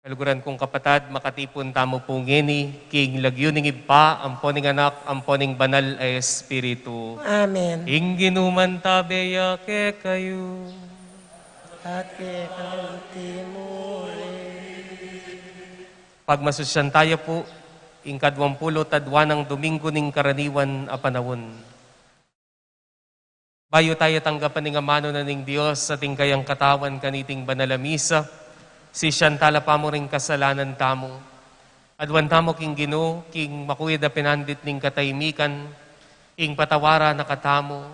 Kaluguran kong kapatad, makatipon tamo po ngeni, king lagyuning ipa, amponing anak, amponing banal ay Espiritu. Amen. Ing ginuman tabeya ke kayo. At kantimure. Pagmasusyan tayo po, ing kadwampulo tadwanang Domingo ning karaniwan a panawon. Bayo tayo tanggapan ning amano na ning Diyos sa ting kayang katawan kaniting banalamisa, si Shantala pa mo ring kasalanan tamo. Adwan tamo king Ginoo, king makuyad na pinandit ning kataymikan, ing patawara na katamo,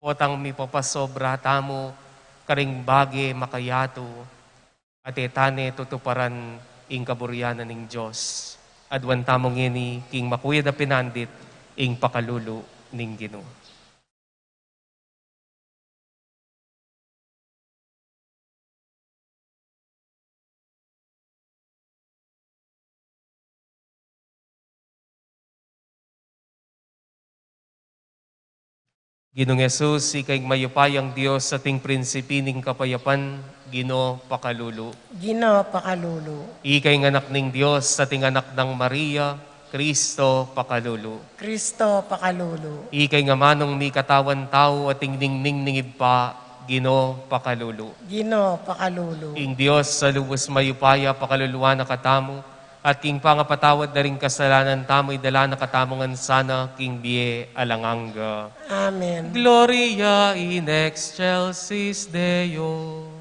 otang mi papasobra tamo, karing bage makayato, at etane tutuparan ing kaburyanan ning Diyos. Adwan tamo ngini, king makuyad na pinandit, ing pakalulo ning Ginoo. Ginoong Yesus, ikay mayupayang Diyos sa ting prinsipining kapayapan, Ginoo pakalulu. Ginoo pakalulu. Ikay nganak ning Diyos sa ting anak ng Maria, Kristo pakalulu. Kristo pakalulu. Ikay nga manong mi katawan tao at ting ningning ningibpa, Ginoo pakalulu. Ginoo pakalulu. Ing Diyos sa lubos mayupaya pakaluluwa na katamo, at king pangapatawad na rin kasalanan tamo idala na katamongan sana king biye alanganga. Amen. Gloria in excelsis Deo.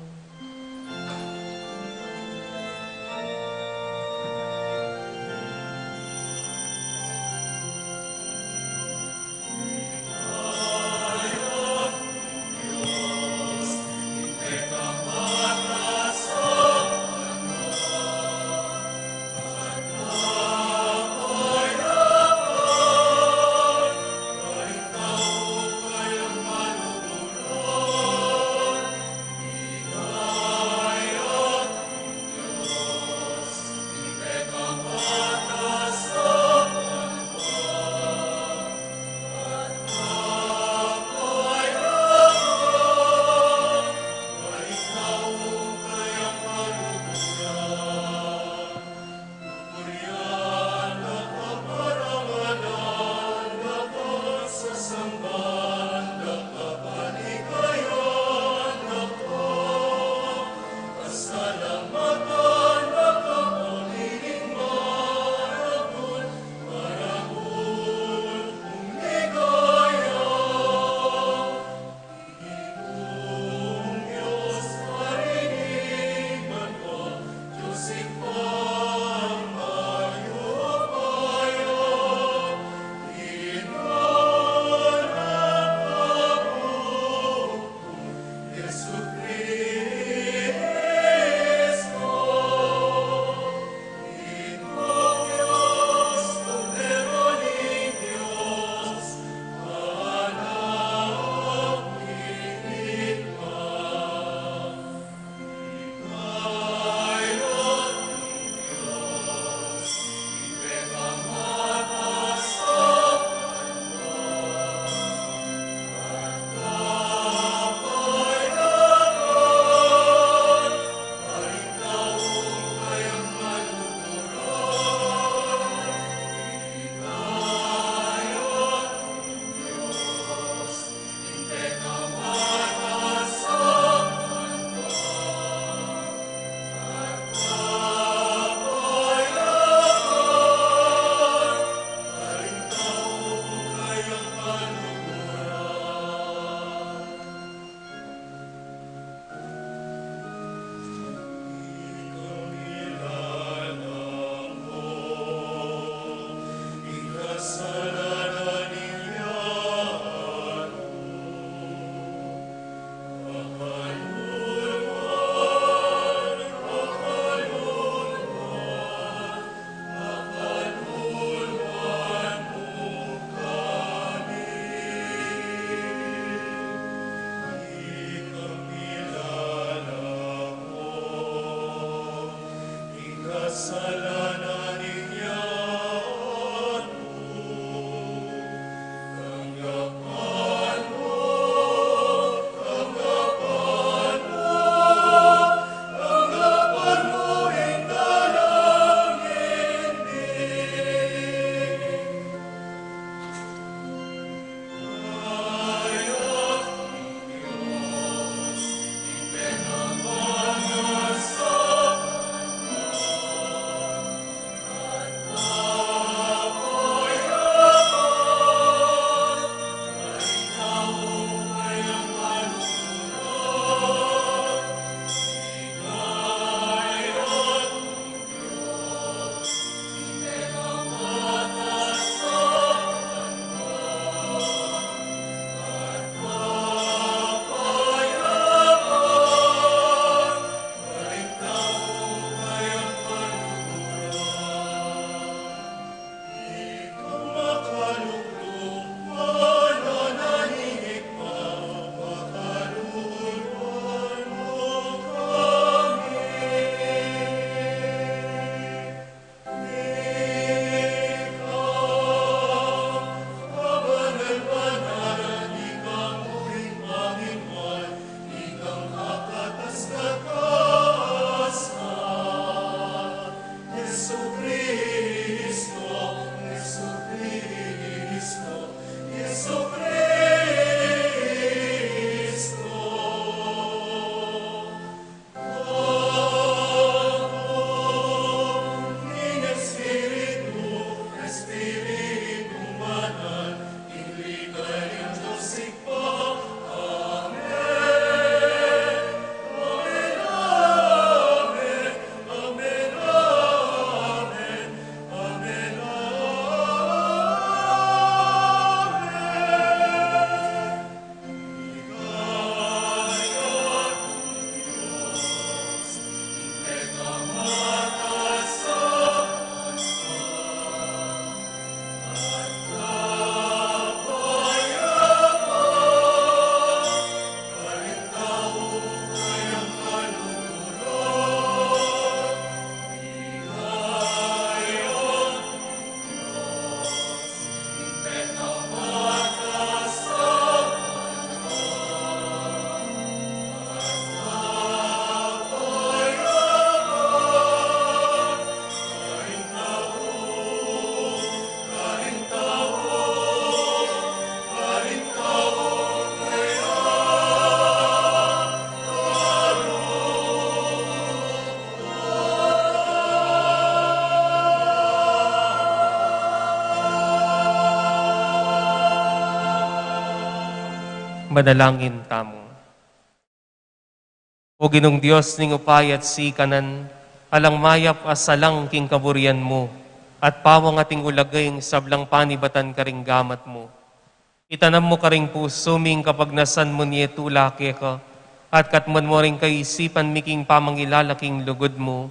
Manalangin tamo. O Ginong Diyos ning upay at sikanan, alang mayap asalang king kaburian mo, at pawang ating ulagay sablang panibatan karing gamat mo. Itanam mo karing pusuming kapag nasan mo niya tulake ka, at katman mo rin kaisipan miking pamangilalaking lugod mo,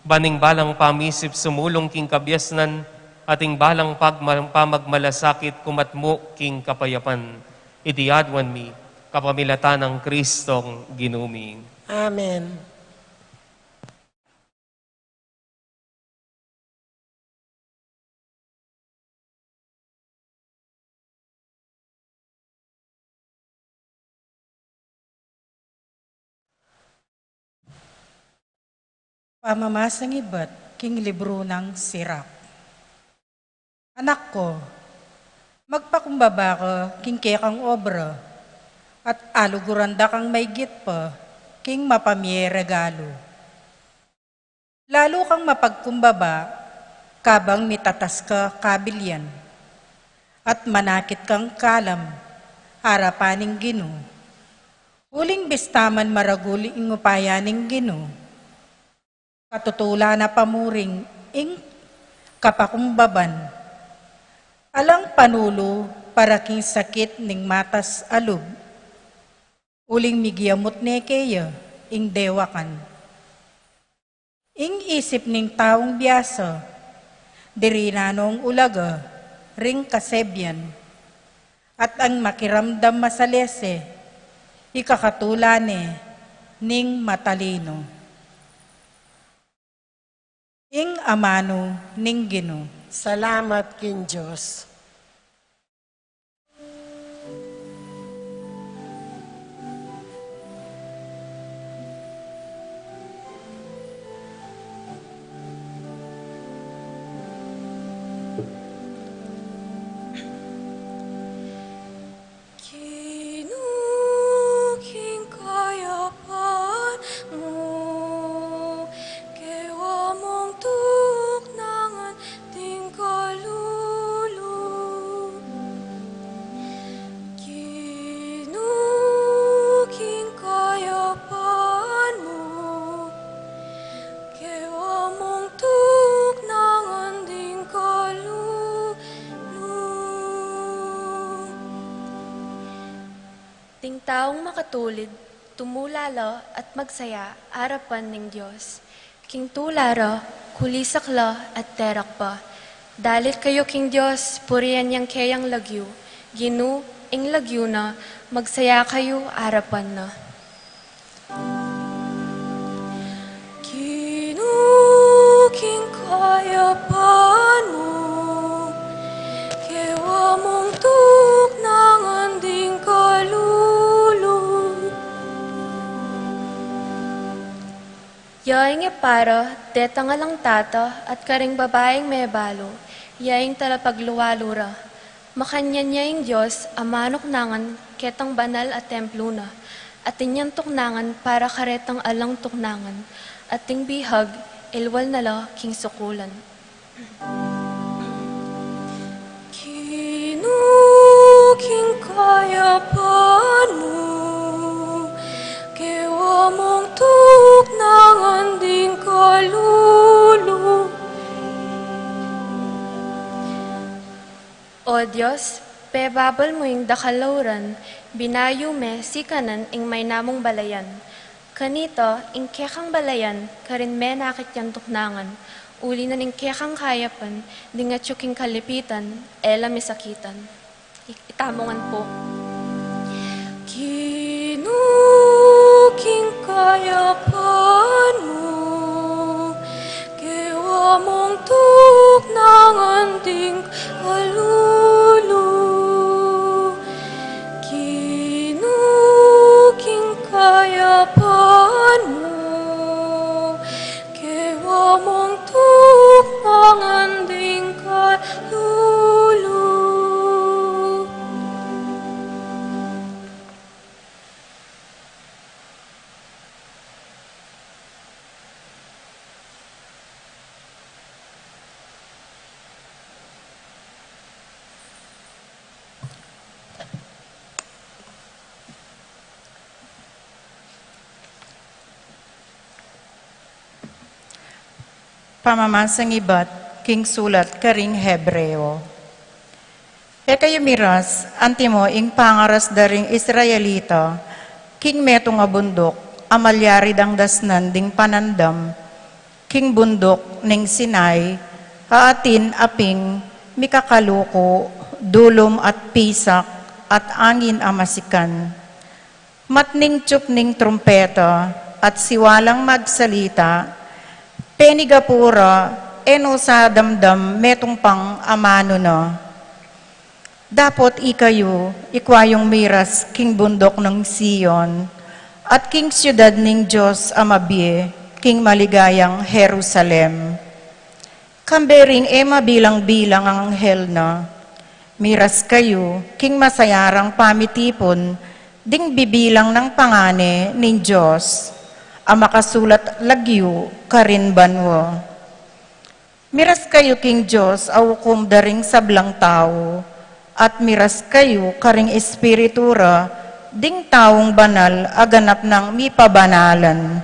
baning balang pamisip sumulong king kabyasnan, ating balang pamagmalasakit kumatmo king kapayapan. Itiadwan mi, kapamilatan ng Kristong ginumi. Amen. Pamamasang iba't king libro ng Sirach. Anak ko, magpakumbaba ka king kekang obra, at aluguranda kang may pa, king mapamye regalo. Lalo kang mapagkumbaba, kabang mitatas ka kabilyan, at manakit kang kalam, harapaning Gino. Uling bistaman maraguling upayaning Gino, katutula na pamuring ing kapakumbaban, alang panulo para king sakit ning matas alub, uling migiyamot ne keya ing dewakan. Ing isip ning taong biyasa, diri nanong ulaga, ring kasebyan, at ang makiramdam masalese, ikakatulane ning matalino. Ing amano ning Gino. Salamat king Diyos. Kinuking kayapan mo, kewa mong tuknangan ting kalulu. Kinuking kayapan mo, kewa mong tuknangan ting kalulu. Ting taong makatulid, tumulala at magsaya arapan ng Diyos. King tulara, kulisakla at terakpa. Dalit kayo King Diyos, puriyan niyang kayang lagyo. Ginu, ing lagyo na, magsaya kayo arapan na. Kinuking kayapan mo, kewa mong tuknangan ding kalulu. Yaing para, deta nga lang tata, at karing babaeng may balo, yaing talapagluwalura. Makanya niya yung Diyos, amanok nangan, ketang banal at templo na, at inyang tuknangan para karetang alang tuknangan, at ting bihag, ilwal na la, king sukulan. Kinuking kayapan mo, kewa mong tuknangan ding kalulu. O Diyos, pebabal mo yung dakalauran, binayo me si kanan ing may namong balayan. Kanito, ing kekang balayan, karin me nakit yan tuknangan, uli na ning kekang kayapan, di nga tsuking kalipitan, ela misakitan. Itamongan po. Kinuking kayapan mo, kewa mong tuknangan ding kalulu. Kinuking kayapan mo, kewa mong tuknangan ding kalulu. Pamamansang iba't king sulat karing Hebreo. E kayo miras, antimo ing pangaras daring Israelita, king meto nga bundok, amalyari dang dasnan ding panandam, king bundok ning Sinai, haatin aping mikakaluko, dulom at pisak, at angin amasikan. Matning tsup ning trumpeta, at siwalang magsalita, penigapura, eno sa damdam, metong pang amano na. Dapot ikayo, ikwayong miras, king bundok ng Sion, at king siyudad ning Diyos amabie, king maligayang Jerusalem. Kambering mabilang-bilang ang anghel na, miras kayo, king masayarang pamitipon, ding bibilang ng pangane ning Diyos, ang makasulat lagyo karin banwo. Miras kayo king Diyos awukom daring sablang tao, at miras kayo karing espiritura, ding taong banal aganap ng mipabanalan.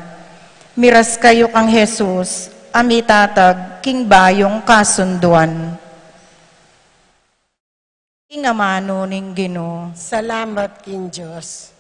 Miras kayo kang Jesus, amitatag king bayong kasunduan. King amano ning Ginoo. Salamat, King Diyos.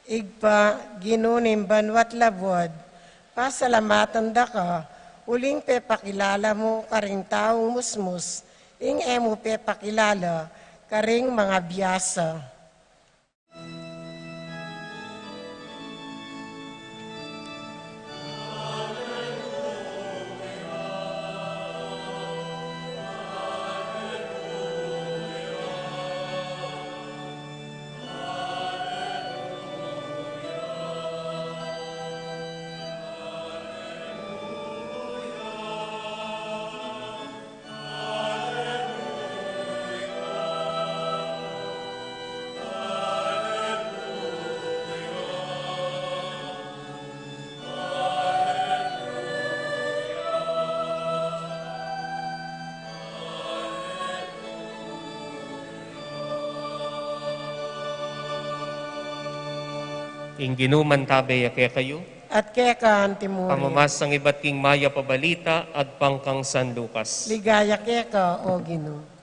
Igpa, ginunim banwat labwad, pasalamatan da ka, uling pepakilala mo karing taong musmus, ing emo pepakilala karing mga biyasa. Ing ginuman tabay kaya kayo, at kekan timurin. Pamamasang iba't king maya pabalita, agpangkang San Lucas. Ligaya keka, O Ginoo.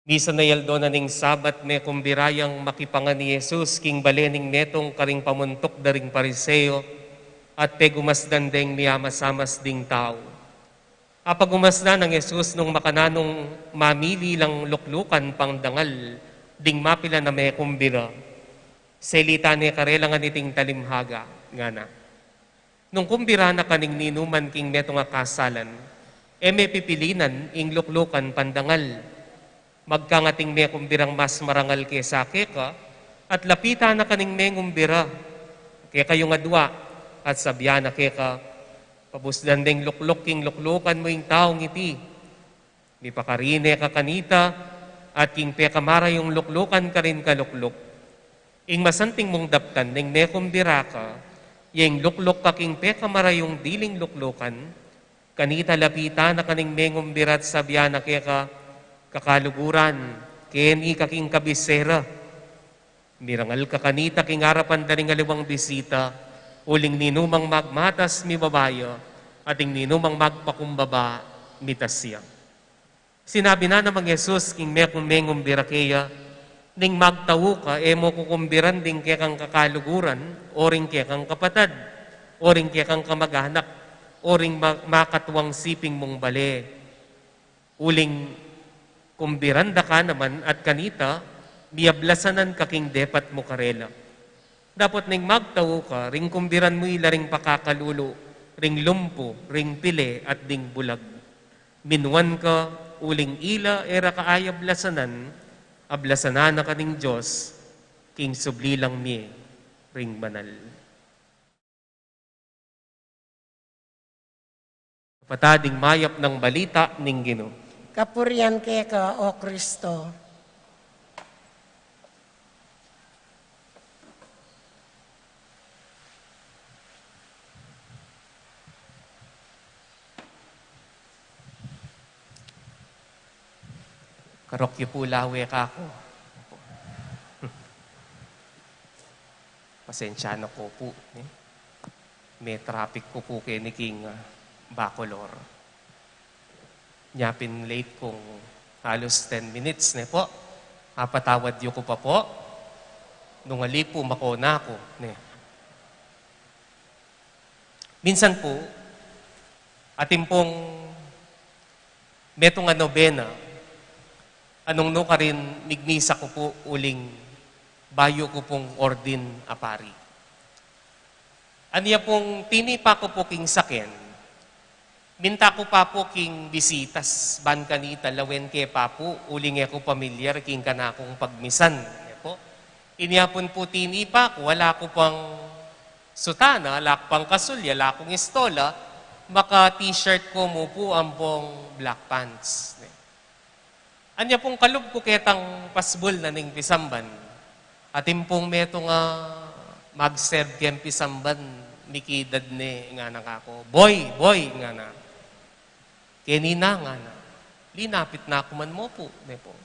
Misa na yaldo na ning sabat me kumbirayang makipangan ni Jesus king balening netong karing pamuntok daring pariseo at pegumasdan deng miyamasamas ding tao. Apagumasdan ng Jesus nung makananong mamili lang luklukan pang dangal ding mapila na me kumbira. Selita ni karelangan iting talimhaga nga na. Nung kumbira na kaning ninuman king netong akasalan, may pipilinan ing luklukan pandangal. Magkangating me kumbirang mas marangal kesa keka, at lapita na kaning me ngumbira. Kaya kayo nga dua, at sabya na keka, pabusdan ding lukluk king luklukan mo yung taong iti. Di pa karine ka kanita, at king pekamara yung luklukan ka rin kalukluk. Ing masanting mong daptan, ning me kumbira ka, yung lukluk ka king pekamara yung diling luklukan, kanita lapita na kaning me ngumbirat sabya na keka, kakaluguran, keni kaking kabisera. Mirangal ka kanita king harapan daring aliwang bisita, uling ninumang magmatas mi babayo, ating ninumang magpakumbaba mitasya. Sinabi na namang Jesus king mengong birakeya, ning magtawo ka, mo kukumbiran ding kekang kakaluguran, oring kekang kapatad, oring kekang kamag-anak, oring makatuwang siping mong bale. Uling kumbiranda ka naman at kanita, biyablasanan kaking depat mo karela. Dapat ning magtawo ka, ring kumbiran mo ring pakakalulo, ring lumpo, ring pile at ding bulag. Minuan ka, uling ila, era kaaya blasanan, ablasanan na kaning Diyos, king sublilang mi, ring banal. Patading mayap ng balita ning Ginoo. Kapurian keka, O Kristo. Karokyo po lawe ka ako. Pasensya na ko po. May traffic ko po kay ni King Bacolor. Nyapin late kong halos 10 minutes ne po. Mapatawad yu ko pa po. Nung ali po makona ako. Ne. Minsan po, ating pong metong nobena, anong no ka rin mignisa ko po uling bayo ko pong ordin apari. Aniya pong tinipa ko po king saken, minta ko pa po king bisitas, ban kanita, lawen ke pa po, uling ko pamilyar king kanakong pagmisan. Po. Iniyapon po tinipa ko, wala ko pang sutana, wala ko pang kasulya, wala kong istola, maka t-shirt ko mo po ang pong black pants. Anya pong kalub ko ketang pasbol na ning pisamban, atin pong meto nga mag-serve kem pisamban, mikidad ne nga nakako, boy, nga na. Kenina nga na. Linapit na kuman mo po. Ne po.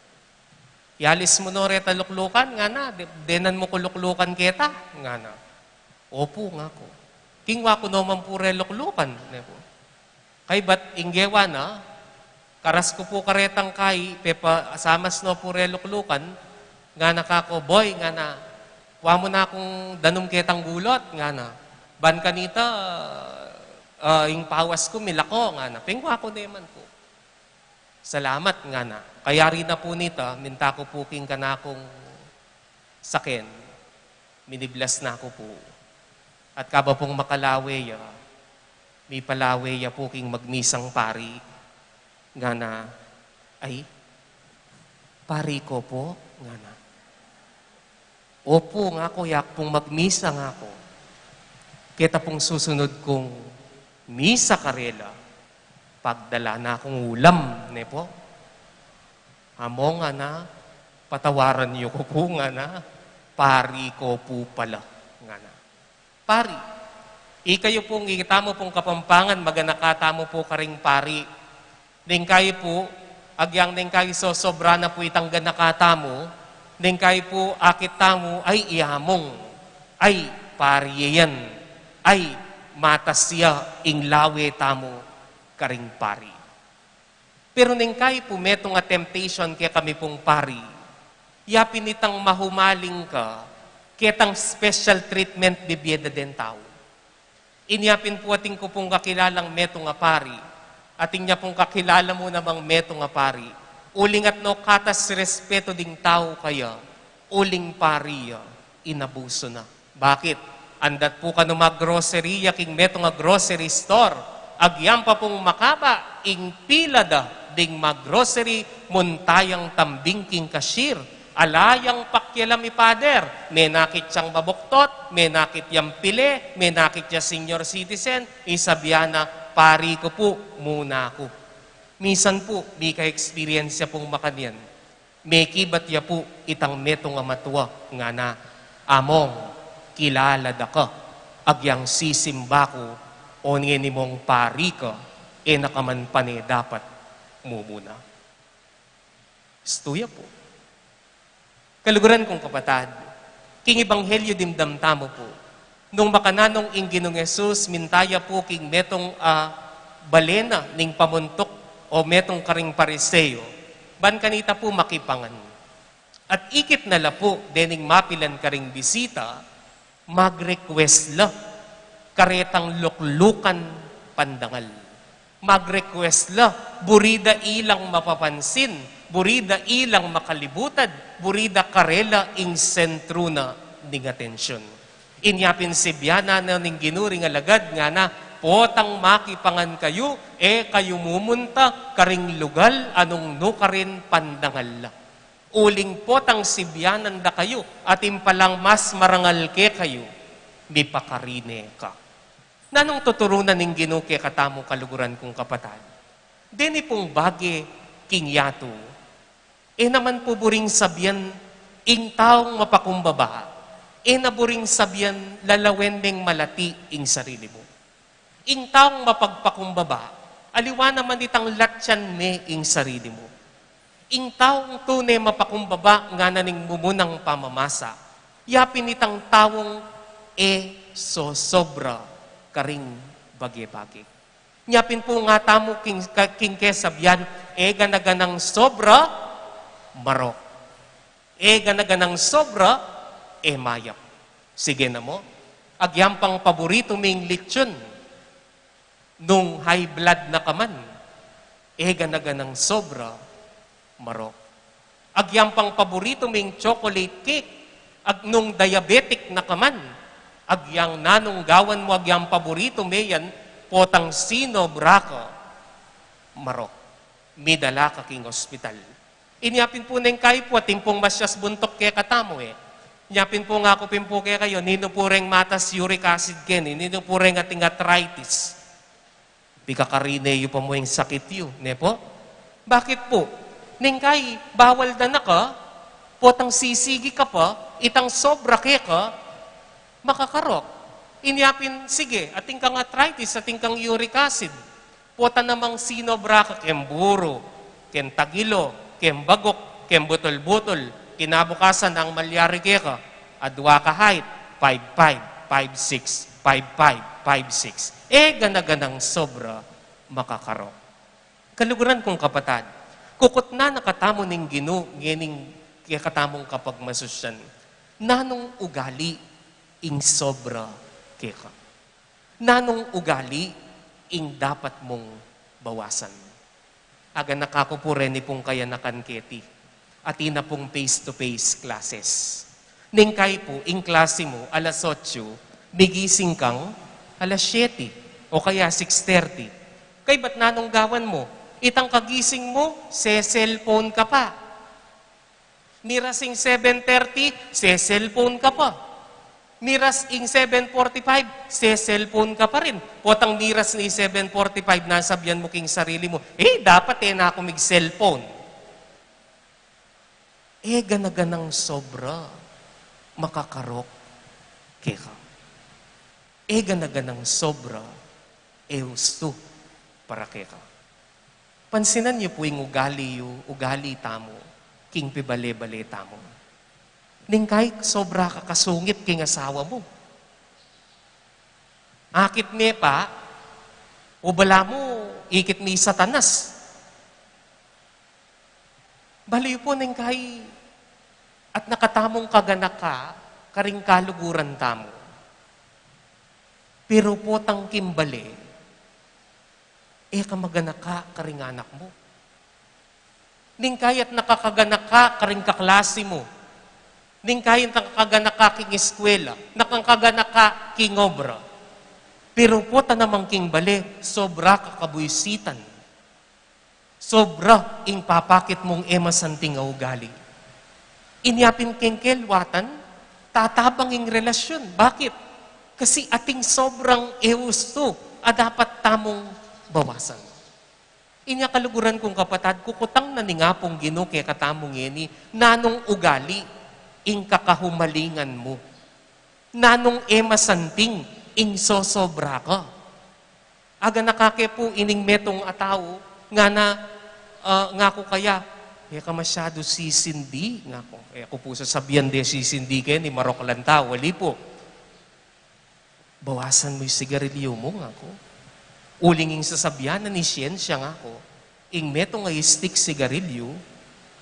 Yalis mo no reta luklukan nga na. Denan mo ko luklukan keta nga na. Opo nga ko. Kingwa ko naman po re luklukan. Ne po. Kay bat inggewa na, karas ko po karetang kay, pepa asamas no po re luklukan, nga nakako, boy nga na. Wa mo na akong danum ketang gulot nga na. Ban kanita, yung pawas ko, milako nga na. Pingwa ko naman po. Salamat nga na. Kaya rin na po nita, minta ko po king kanakong saken. Miniblas na ako po. At kaba pong makalawe may palawe po king magmisang pari. Nga na, ay, pari ko po, nga na. Opo nga ko, yak pong magmisa nga ko. Kita pong susunod kong misa karela, pagdala na akong ulam, ne po. Amo nga na, patawaran niyo ko po nga na, pari ko po pala nga na. Pari, ikayo pong ikita mo pong kapampangan, maganakata mo po karing pari. Ning kayo po, agyang ning kayo so sobra na po itang ganakata mo, ning kayo po akit tamo ay iamong, ay pari yan, ay matas siya ing lawe tamo karing pari. Pero ning kayo po metong a temptation kaya kami pong pari, yapin itang mahumaling ka, kitang special treatment bibiyeda den tao. Inyapin po ating ko pong kakilalang meto nga pari, ating niya pong kakilala mo namang meto nga pari, uling at no katas respeto ding tao kaya, uling pari inabuso na. Bakit? Andat po ka no mag-grocery, king meto nga grocery store, agyam pa pong makaba, ing pila da, ding mag-grocery, muntayang tambing king cashier, alayang pakyalami pader, may nakit siyang babuktot, may nakit yang pile, may nakit niya senior citizen, isabiana, pari ko po, muna ako. Minsan po, di ka experience pong makanyan. May kibat ya po, itang metong amatuwa, nga na, among, kilala da ka, agyang sisimba ko, o ni mong pari ka, e nakaman pa ni dapat mumuna. Stuya po. Kaluguran kong kapatad, king Ebanghelyo dimdamtamo po, nung makananong ing Ginong Jesus, mintaya po king metong balena ning pamuntok o metong karing pariseo, ban kanita po makipangan. At ikit nala po, dening mapilan karing bisita, mag-request la, karetang luklukan pandangal. Mag-request la, burida ilang mapapansin, burida ilang makalibutad, burida karela ing sentro na ning atensyon. Inyapin si Biana na ning ginuring alagad nga na, potang makipangan kayo, kayo mumunta, karing lugal, anong no karin pandangal la. Uling potang si Bianan da kayo, at impalang mas marangal ke kayo, may pakarine ka. Nanong tuturunan ning Ginoo kay katamo kaluguran kong kapatad? Deni pong bagi king yato, naman po buring sabyan, ing taong mapakumbaba, naburing sabyan, lalawendeng malati ing sarili mo. Ing taong mapagpakumbaba, aliwa naman itang latyan me ing sarili mo. Ing taong tunay mapakumbaba, nga naning mumunang pamamasa, yapin itang taong so sobra karing bagi-bagi. Nyapin po nga tamo king kesabyan, ganaganang sobra, marok. Ganaganang sobra, mayap. Sige na mo. Agyam pang paborito ming lechon, nung high blood na kaman, ganaganang sobra, marok. Agyam pang paborito ming chocolate cake, nung diabetic na kaman, agyang nanong gawan mo agyang paborito mayan, potang sino braka, marok. Midala ka king hospital. Inyapin po neng kayo po, timpong masyas buntok kaya katamo Inyapin po nga ko pimpo kaya kayo, nino po reng matas uric acid ken, nino po reng ating arthritis. Pikakarine yu pa mo yung sakit yu, ne po? Bakit po? Neng kay, bawal da na ka, potang sisigi ka pa, itang sobra kaya ka, makakarok. Inyapin, sige, ating kang arthritis, ating kang uric acid. Pota namang sino braka, kem buro, kem tagilo, kem bagok, kem butol-butol, kinabukasan ang malyari ka, adwa ka height, 5'5", 5'6", 5'5", 5'6". Ganaganang sobra, makakarok. Kaluguran kong kapatad, kukot na nakatamo ning Ginoo, ngening kaya katamong kapag masusyan, nanong ugali, ing sobra keka. Nanong ugali, ing dapat mong bawasan. Aga nakakupure ni pong kaya nakanketi. At ina pong face-to-face classes. Ning kay po, ing klase mo, alas 8, bigising kang alas 7 o kaya 6:30. Kay ba't nanong gawan mo? Itang kagising mo, cellphone ka pa. Mirasing 7:30, cellphone ka pa. Miras ing 7:45, cellphone ka pa rin. Potang miras ni 7:45, nasabyan mo king sarili mo, dapat na ako mig-cellphone. ganaganang sobra, makakarok keka. Ganaganang sobra, gusto para keka. Pansinan niyo po yung ugali tamo, king pibale-bale tamo. Ning kahit sobra ka kasungit king asawa mo. Akit niya pa, o bala mo, ikit ni Satanas. Baliw po ning kay at nakatamong kaganak ka, karing kaluguran tamo. Pero po tang kimbali, kamaganak ka, karing anak mo. Ning kayat nakakaganak ka, karing kaklase mo. Ning kayat nakakaganak ka king eskwela, nakakaganak ka king obra. Pero po tanamang king bali, sobra kakabuysitan. Sobra ing papakit mong santing ugali. Inyapin king kelwatan, tatabang ing relasyon. Bakit? Kasi ating sobrang gusto dapat tamong bawasan. Inya kaluguran kong kapatad, kukutang na ni nga pong Ginoo kay katamong yeni, nanong ugali, ing kakahumalingan mo. Nanong masanting, ing sosobra ka. Aga nakake po ining metong atao, nga ko kaya, ka masyado sisindi, nga ko. Ako po sasabihan de sisindi kayo ni Marok Lanta, wali po. Bawasan mo yung sigarilyo mo, nga ko. Uling yung sasabihan na ni siyensya nga ko, ing metong ay stick sigarilyo,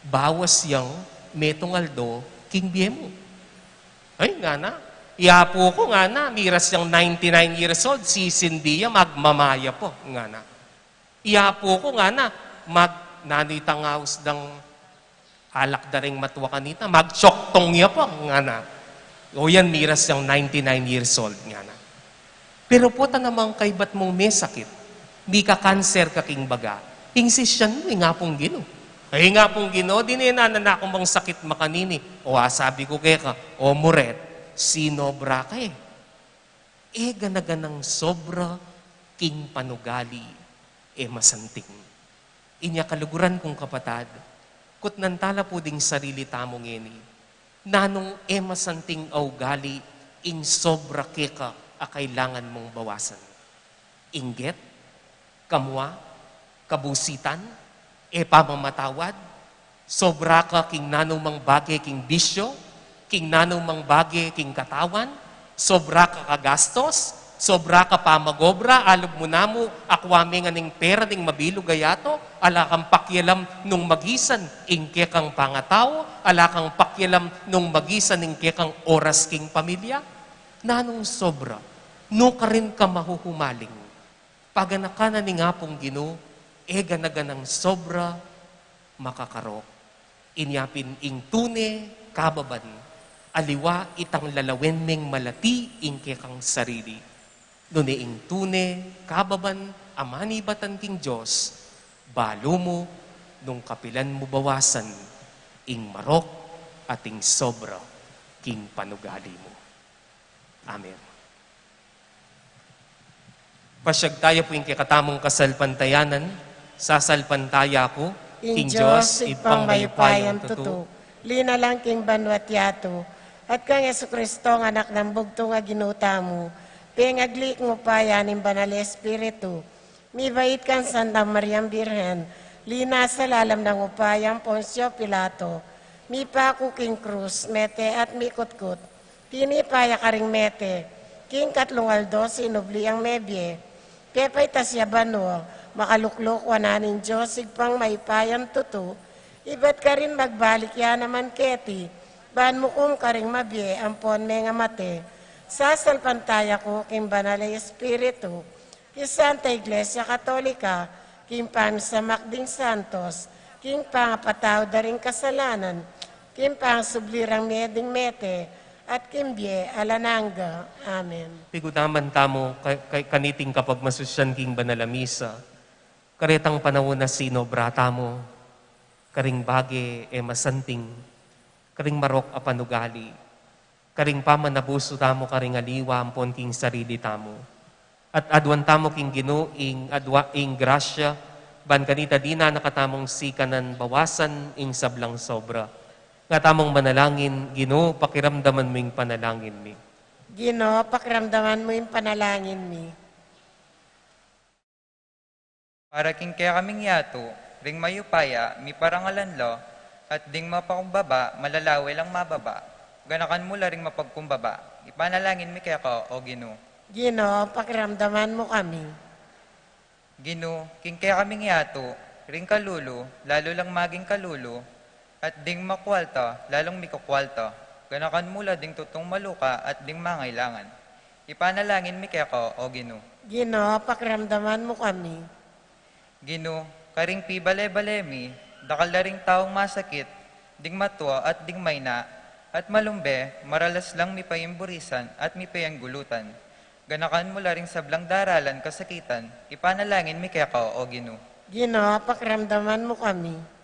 bawas yung metong aldo, king biye mo. Ay, nga na. Iapo ko nga na, miras yung 99 years old, sisindi magmamaya po, nga na. Iapo ko nga na, nanitang haus ng alak daring matwa kanita, magtsoktong niya po, nga na. O yan, miras yung 99 years old, nga na. Pero po namang kay ba't mong may sakit, mi ka cancer ka king baga, ingsisyan mo, nga pong Ginoo. Ay nga pong Ginoo, dininanan na akong bang sakit makanini. O sabi ko kaya ka, o muret, sinobra ka ganaganang sobra king panugali, masanting. Inya kaluguran kong kapatad, kut nantala po ding sarili tamong eni, nanong masanting augali, ing sobra keka, kailangan mong bawasan. Inggit, kamwa, kabusitan, pamamatawad, sobra ka king nanumang bagay king bisyo, king nanumang bagay king katawan, sobra ka kagastos, sobra ka pamagobra, alog mo na mo, akwame nga ning pera ning mabilog gayato, ala kang pakyalam nung magisan, ingke kang pangataw, ala kang pakyalam nung magisan, ingke kang oras king pamilya, nanong sobra, no ka rin ka mahuhumaling. Paganaka na ni nga pong Ginoo, ganaganang sobra makakarok. Inyapin ing tune, kababan, aliwa itang lalawen meng malati ingke kang sarili. Nune ing tune, kababan, amani batan king Diyos, balo mo, nung kapilan mo bawasan, ing marok ating sobra king panugali mo. Amen. Pasyag tayo po yung kikatamong kasalpantayanan, sasalpantaya ko, King Diyos, ipang mayupayan tuto, lina lang king banwat yato, at kang Yesu Kristo, ang anak ng bugto nga ginuta mo, pingaglik mo payan ng banal Espiritu, mi bait kang Santa Mariam Birhen, lina sa lalam ng upayang Poncio Pilato, mi paku king krus, mete at mi kutkut, tinipaya karing mete, king katlungaldo, sinubli ang mebye, Pepay tasya bano, makaluklok wananing Diyos, sigpang maipayan tuto, iba't ka rin magbalik ya naman keti, ban mo kung karing mabye, ampon may nga mate, sasalpantaya ko, kim banal Espiritu, ki Santa Iglesia Katolika, kim pan sa Makding Santos, kim pangapataw daring kasalanan, kim pang sublirang meding mete, at kimbye alananga. Amen. Pigudaman tamo kaniting kapag masusyan king banalamisa, karetang panahon na sino brata mo, karing bagi masanting, karing marok panugali, karing pamanabuso tamo karing aliwa ampon king sarili tamo. At adwan tamo king Ginoo ing adwa ing grasya, ban kanita di na nakatamong sikanan bawasan ing sablang sobra. Nga tamong manalangin, Ginoo, pakiramdaman mo yung panalangin mi. Ginoo, pakiramdaman mo yung panalangin mi. Para king kaya kaming yato, ring mayupaya, mi parangalan lo, at ding mapakumbaba, malalawi lang mababa. Ganakan mula ring mapagkumbaba. Ipanalangin mi kaya ko, o Ginoo. Ginoo, pakiramdaman mo kami. Ginoo, king kaya kaming yato, ring kalulo, lalo lang maging kalulo, at ding makwalta, lalong mikukwalta. Ganakan mula ding tutong maluka at ding mangailangan. Ipanalangin mi kaya ko, o Ginoo. Ginoo, pakiramdaman mo kami. Ginoo, karing pibale-bale mi, dakal na ring taong masakit, ding matwa at ding mayna, at malumbe, maralas lang mi payimburisan at mi payanggulutan. Ganakan mo la ring sablang daralan kasakitan, ipanalangin mi kaya ka, o Ginoo. Ginoo, pakiramdaman mo kami.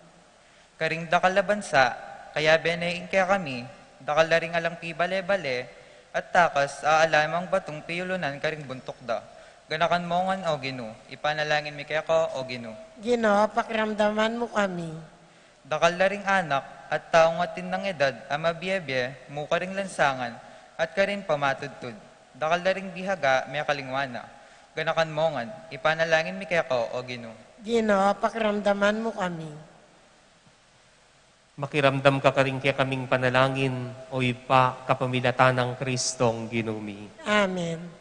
Karing dakal na bansa, kaya benein kaya kami, dakal na ring alang pibale-bale, at takas aalamang batong piyulunan karing buntok da. Ganakan mo ngan, o Ginoo, ipanalangin mi kaya ka, o Ginoo. Ginoo, pakiramdaman mo kami. Dakal na ring anak at taong atin ng edad ang mabiyebye, muka ring lansangan, at karin pamatudtud. Dakal na ring bihaga, may kalingwana. Ganakan mo ngan, ipanalangin mi kaya ka, o Ginoo. Ginoo, pakiramdaman mo kami. Makiramdam ka rin kaya kaming panalangin, o ipa kapamilatan ng Kristong ginumi. Amen.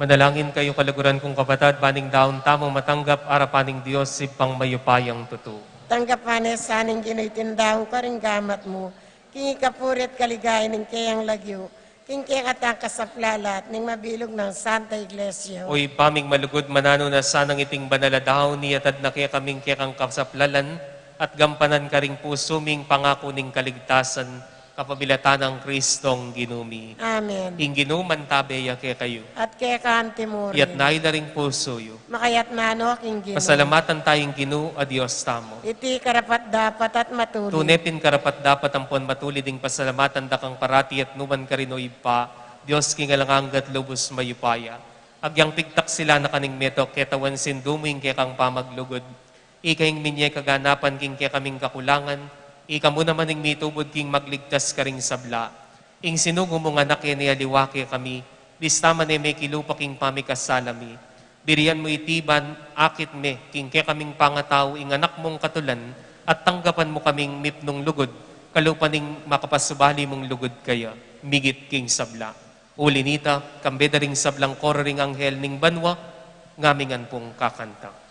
Manalangin kayo kalaguran kong kabatad, baning daon tamang matanggap, arapaning Diyos, sipang mayupayang tuto. Tanggapanes sa aning ginoy tindahong karing gamat mo. Kingi kapurit kaligay ng kayang lagyo. Kingking at ang kasaplalat, ning mabilog ng Santa Iglesia. Uy, paming malugod manano na sanang iting banaladaw, niyatad na kaya kaming kaya kang kasaplalan, at gampanan ka ring pusuming pangako ning kaligtasan, kapabilatan ng Kristong ginumi. Amen. Inginuman tabeya kaya kayo. At kaya kaantimuri. Iyat naila ring puso yo. Makayat nano king Ginoo. Pasalamatan tayong Ginoo, adios tamo. Iti karapat dapat at matulid. Tunepin karapat dapat ang puan matulid ding pasalamatan dakang parati at numan ka rin o ipa, Diyos kingalanganggat lubos mayupaya. Agyang pigtak sila na kaning meto, ketawan sindumuing kaya kang pamaglugod. Ikaing minye kaganapan king kaya kaming kakulangan, ika mo naman ing mitubod king magligtas ka ring sabla. Ing sinugo mo nga nake ni aliwake kami, listaman e may kilupa king pamikasalami. Biriyan mo itiban, akit me, king kaya kaming pangataw, ing anak mong katulan, at tanggapan mo kaming mipnong lugod, kalupaning makapasubali mong lugod kaya, migit king sabla. Ulinita, kambeda ring sablang kororing anghel ning banwa, ngamingan pong kakanta.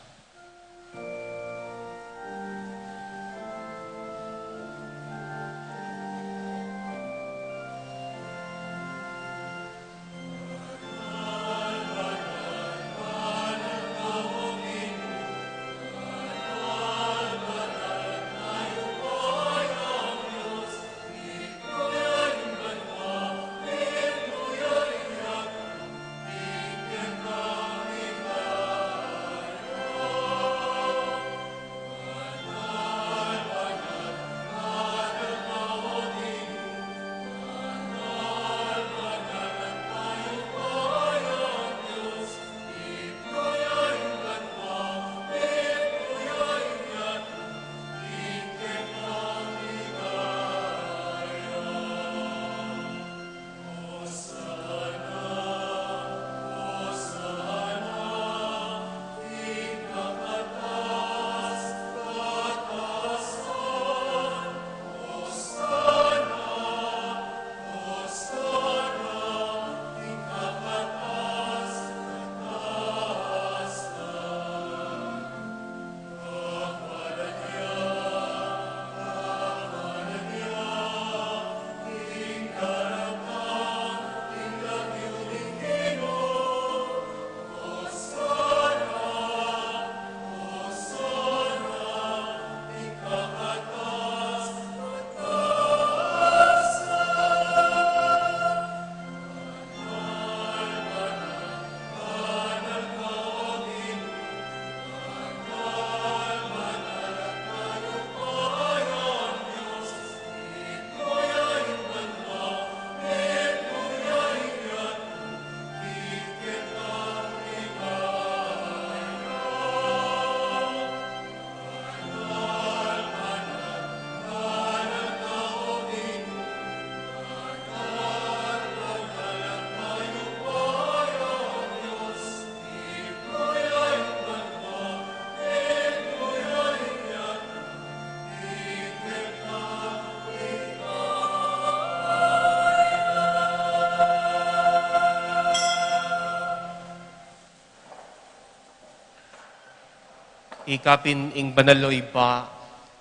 Ikapin ing banaloy pa,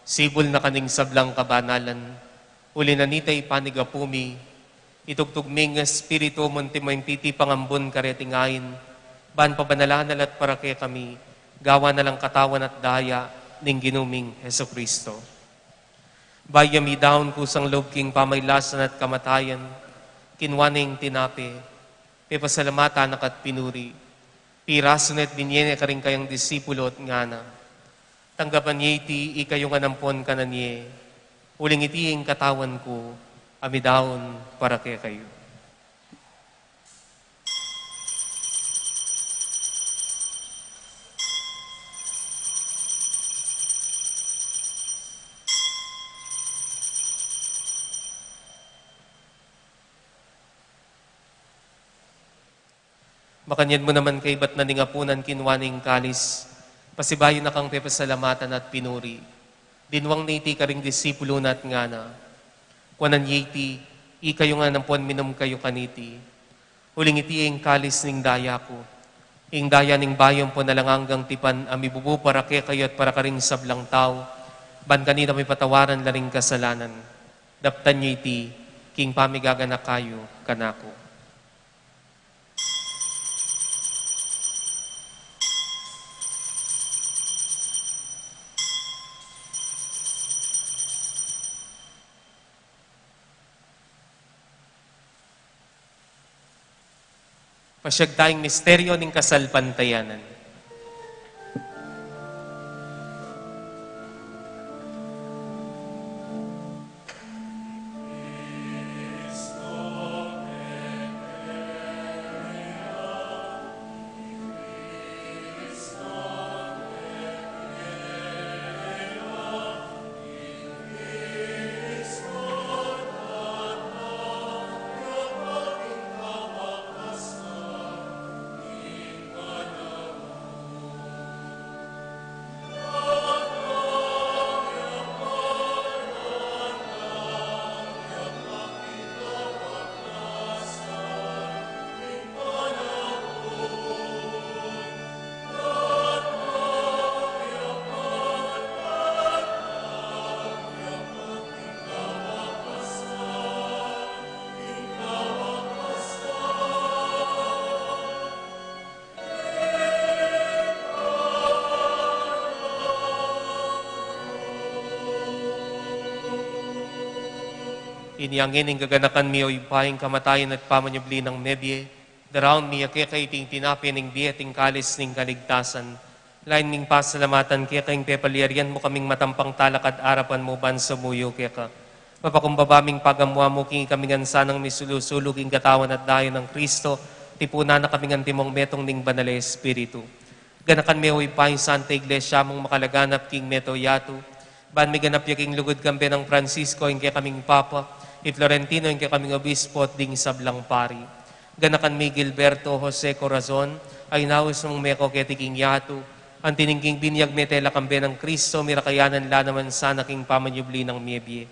sibol na kaning sablang kabanalan, uli na nitay panigapumi, itugtugming espiritu monti mo titi pangambon karetingayin, ban pabanalahan at para kay kami, gawa na lang katawan at daya, ning ginuming Heso Kristo. Bayami daon kusang loob king pamaylasan at kamatayan, kinwaning tinape, pepasalamatan at pinuri, pirasunet binyene ka rin kayang disipulo at ngana. Tanggapan niya iti, ikayong anampon ka na niye. Uling iti ang katawan ko, amidaon para kaya kayo. Makanyan mo naman kay ba't naningapunan kinwaning kalis, pasibayo na kang pepasalamatan at pinuri. Dinwang niti ka ring disipulo na at ngana. Kuanan yiti, ikayo nga nampuan minum kayo kaniti. Huling iti ang kalis ning daya ko. Ing daya ning bayon po nalangang tipan, amibubu para kayo at para ka ring sablang tao. Ban kanina may patawaran la ring kasalanan. Daptan niyo iti, king pamigaganak kayo kanako. Pasyag tayong misteryo ng kasalpantayanan. Iniyangin ang gaganakan mi o ipahing kamatayan at pamanyubli ng medye, daraon mi akekaiting tinapin ng dieting kalis ng kaligtasan. Lain ming pasalamatan kaya kayong pepaliarian mo kaming matampang talakad arapan mo ban sa muyo kaya ka. Mapakumbabaming pagamwa mo king kaming sanang misulusulog ing katawan at dayon ng Kristo, tipuna na kaming antimong metong ning banal Espiritu. Ganakan mi o ipahing Santa Iglesia mong makalaganap king meto yatu, ban mi ganap yaking lugod kambe ng Francisco ing kaya kaming Papa, Florentino yung kaming obispo at ding sablang pari. Ganakan mi Gilberto Jose Corazon, ay naus mong meko ketiking yatu, ang tiningking binyag metela kambe ng Kristo, mirakayanan la naman sana king pamanyubli ng miebye.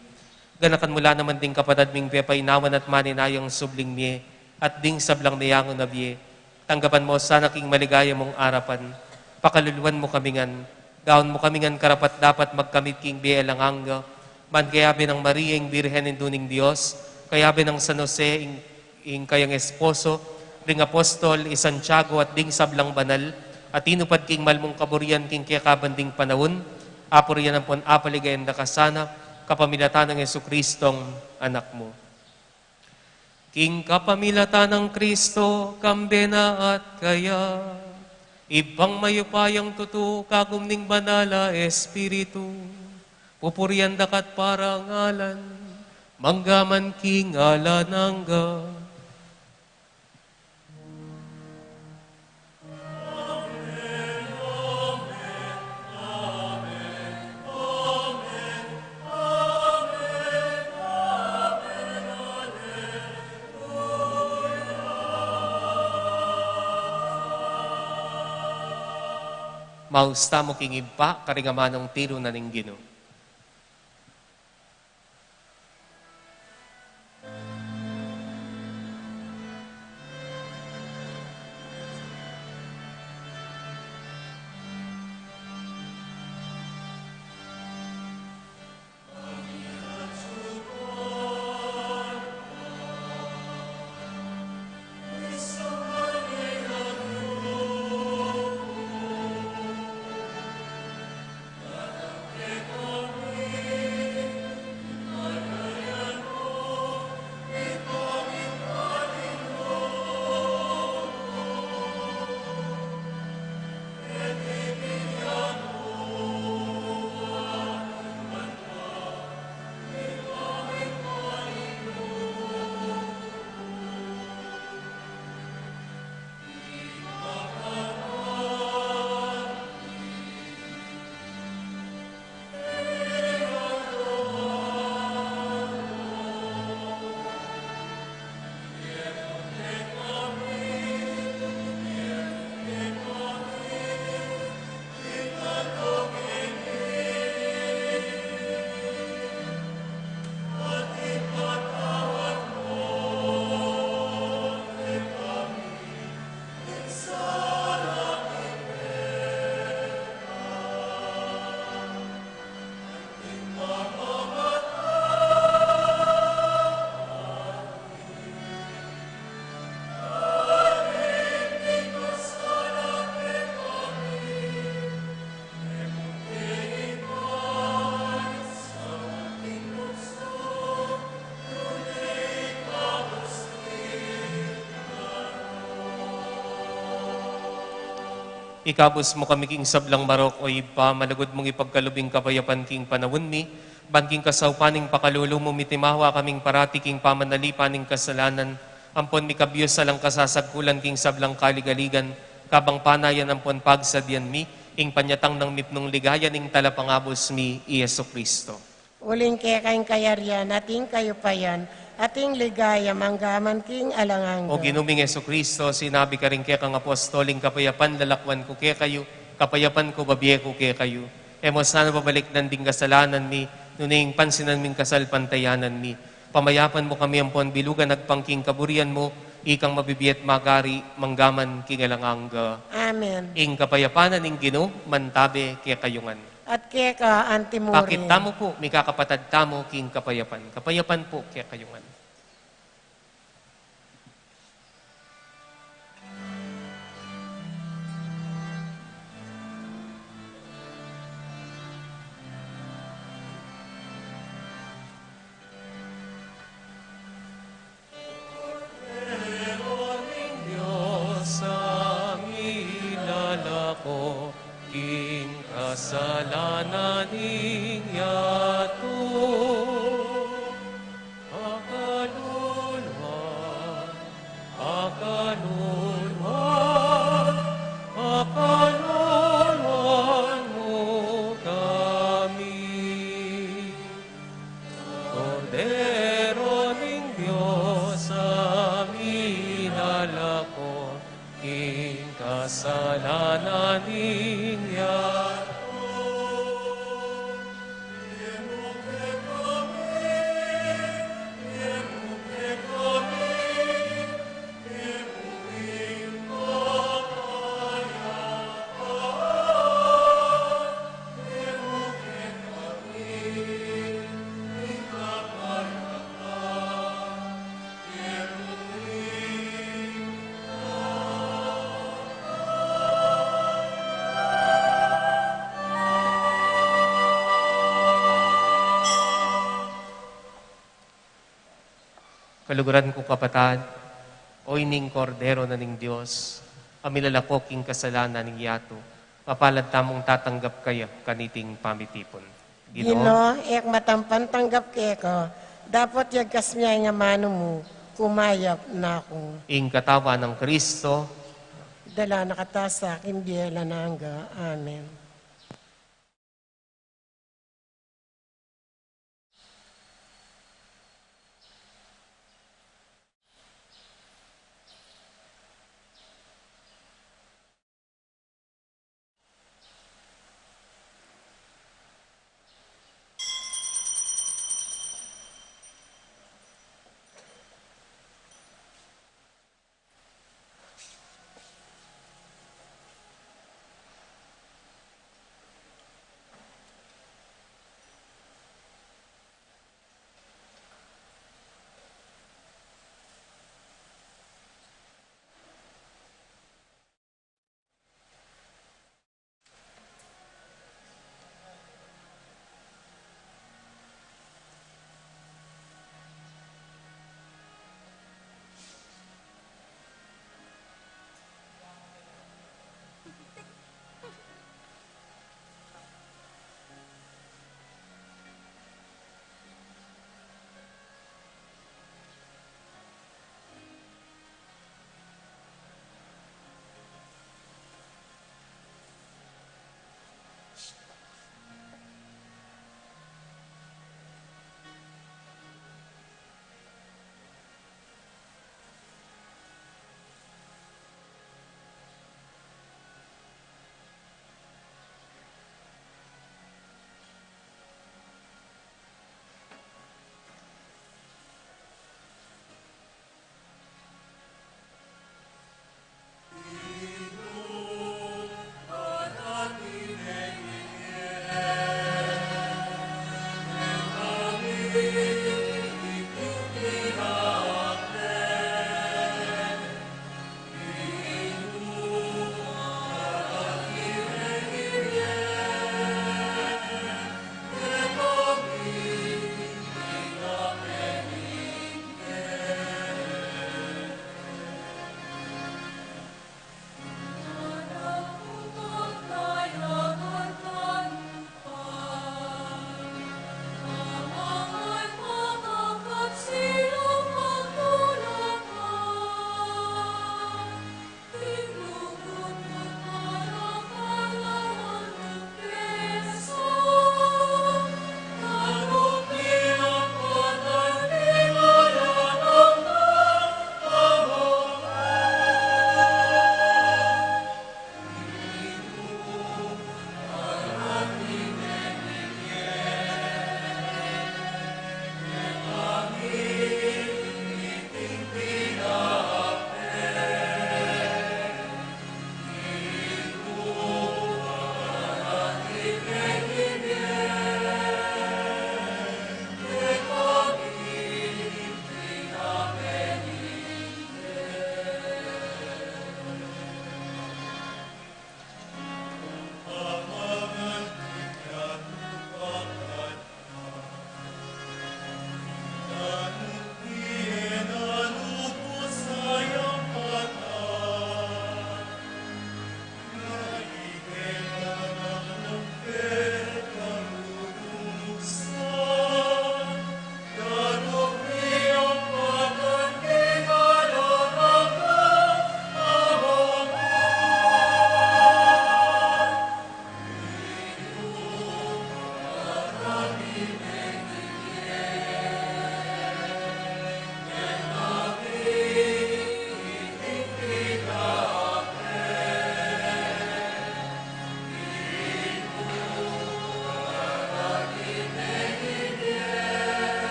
Ganakan mula naman ding kapatad ming pepainawan at maninayang subling mie, at ding sablang niyangon na bie. Tanggapan mo sana king maligaya mong arapan, pakaluluan mo kamingan, gaon mo kamingan karapat dapat magkamit king bie langanga, man kayabi ng Maria, ing Birhen induning Diyos, kayabi ng San Jose, ing kayang esposo, ring apostol, Santiago at ding sablang banal, at inupad king malmong kaburian king kayakabanding panahon, apurian ang pon apaligayan na kasana, kapamilatan ng Jesukristong anak mo. King kapamilatan ng Kristo, kambena at kaya, ibang mayupayang tutu, kagumning banala Espiritu, pupurian dakat parangalan, manggaman king alanangga. Mausta mo king iba, karigamanong tiro na ning Ginoo. Ikabos mo kami king sablang marok o ipa, malagod mong ipagkalubing kapayapan king panawon mi, bangking kasaupaning pakalulu mo mitimawa kaming parati king pamanalipaning kasalanan, ampon mi kabiyos salang kasasagkulan king sablang kaligaligan, kabang panayan ampon pagsadyan mi, ing panyatang ng mipnong ligayan ing talapangabos mi, Ieso Kristo. Uling kaya kayong kayaryan, ating kayo pa yan, ating ligaya, manggaman king alangang. O ginuming Yeso Kristo, sinabi ka rin kaya kang apostoling kapayapan, lalakwan ko kaya kayo, kapayapan ko, babiye ko kaya kayo. Emos na babalik nanding kasalanan mi, nuning pansinan ming kasal pantayanan mi. Pamayapan mo kami ang bilugan nagpangking kaburian mo, ikang mabibiyet magari, manggaman king alanganga. Amen. Ing kapayapanan ing Gino, mantabe kaya kayungan. At kaya ka, antimuri. Bakit tamo po, may kakapatad tamo king kapayapan. Kapayapan po kaya kayungan. Kasalanan ing yato, akaluluan, akaluluan, akaluluan mo kami. Kordero ning Diyos, amin alako, ing kasalanan ing yato. Kaluguran ko kapatad, o ining kordero na ning Diyos, amilalako king kasalanan ning yato, papalad tamong tatanggap kaya kaniting pamitipon. Gino, ek matampan tanggap kaya ko, dapat yagkas niya nga mano mo, kumayap na ako. Ing katawa ng Kristo, Dala nakatasa, kimbiyela na hangga. Amen.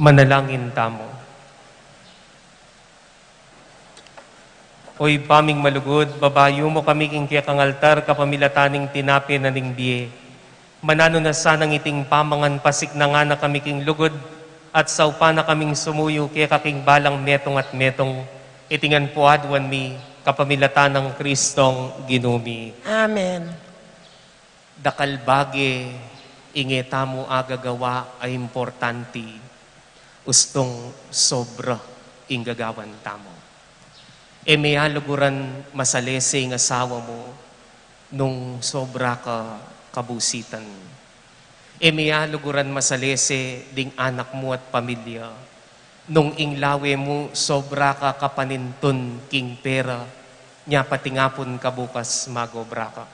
Manalangin tamo. Oy paming malugod, babayo mo kami king kaya kang altar, kapamilataning tinapi na ning biye. Manano na sanang iting pamangan pasik na nga na kami king lugod, at saupa na kaming sumuyo kaya kaking balang metong at metong, itingan po adwan mi, kapamilatan ng Kristong ginumi. Amen. Dakalbage, ingeta mo agagawa ay importante, ustong sobra ingagawan tamo. E may haluguran masalese ng asawa mo nung sobra ka kabusitan. E may haluguran masalese ding anak mo at pamilya nung inglawe mo sobra ka kapaninton king pera nya patingapon ka bukas magobra ka.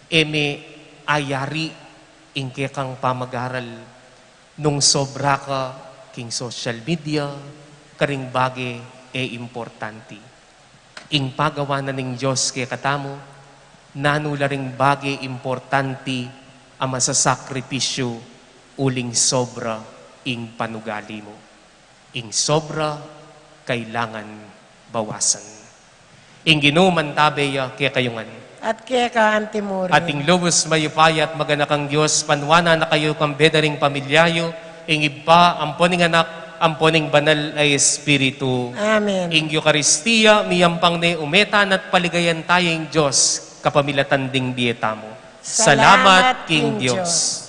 E may ayari ingke kang pamagaral nung sobra ka king social media karing bage e importante. Ing pagawa na ning Diyos kaya katamo, nanula ring bagay importante ang masasakripisyo uling sobra ing panugali mo. Ing sobra kailangan bawasan. Ing ginuman tabeya kaya kayungan. At kaya ka, Antimuri. Ating lubos mayupaya at maganak ang Diyos, panwana na kayo kang bedaring pamilyayo, ing iba, amponing anak, amponing banal ay Espiritu. Amen. Ing Eucharistia, miyampang ne umetan at paligayan tayong Diyos, kapamilatan ding dieta mo. Salamat, King Diyos.